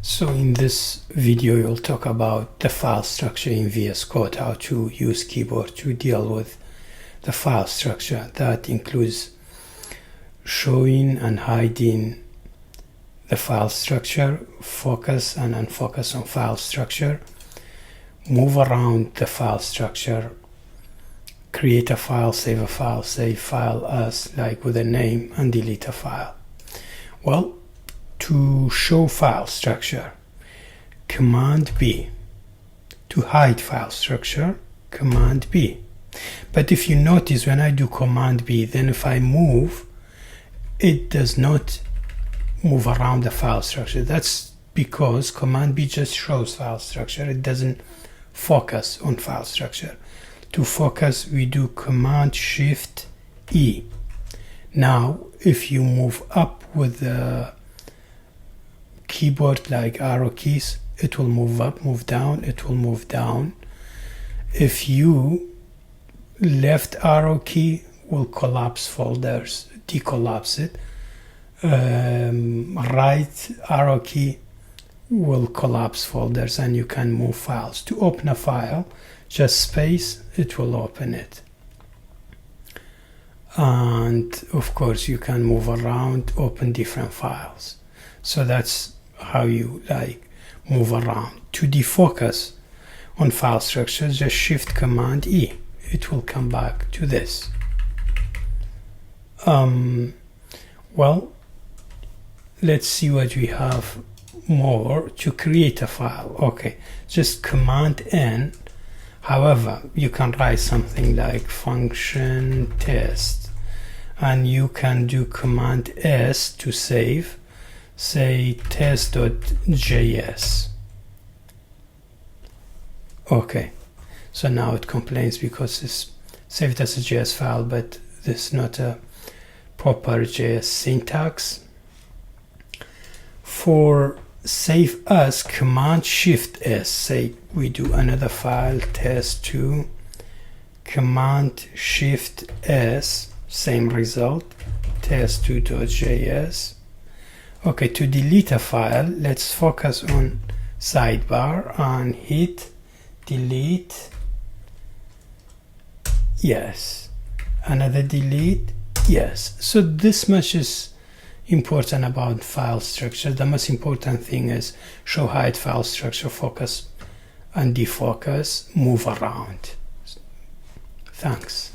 So in this video, you'll talk about the file structure in VS Code, how to use keyboard to deal with the file structure. That includes showing and hiding the file structure, focus and unfocus on file structure, move around the file structure, create a file, save file as like with a name, and delete a file. Well, to show file structure, Command B. To hide file structure, Command B. But if you notice, when I do Command B, then if I move, it does not move around the file structure. That's because Command B just shows file structure. It doesn't focus on file structure. To focus, we do Command Shift E. Now, if you move up with the keyboard like arrow keys, it will move up, move down, it will move down. If you left arrow key will collapse folders, decollapse it. Right arrow key will collapse folders and you can move files. To open a file, just space, it will open it. And of course you can move around, open different files. So that's how you move around. To defocus on file structure, just Shift Command E. It will come back to this. Well, let's see what we have more. To create a file, okay, just Command N. However, you can write something like function test, and you can do Command S to save, say test.js. Okay, so now it complains because it's saved as a JS file, but this is not a proper JS syntax. For save as, Command Shift S, say we do another file, test2, Command Shift S, same result, test2.js. Okay, to delete a file, let's focus on sidebar and hit delete. Yes. Another delete. Yes. So this much is important about file structure. The most important thing is show, hide file structure, focus and defocus, move around. Thanks.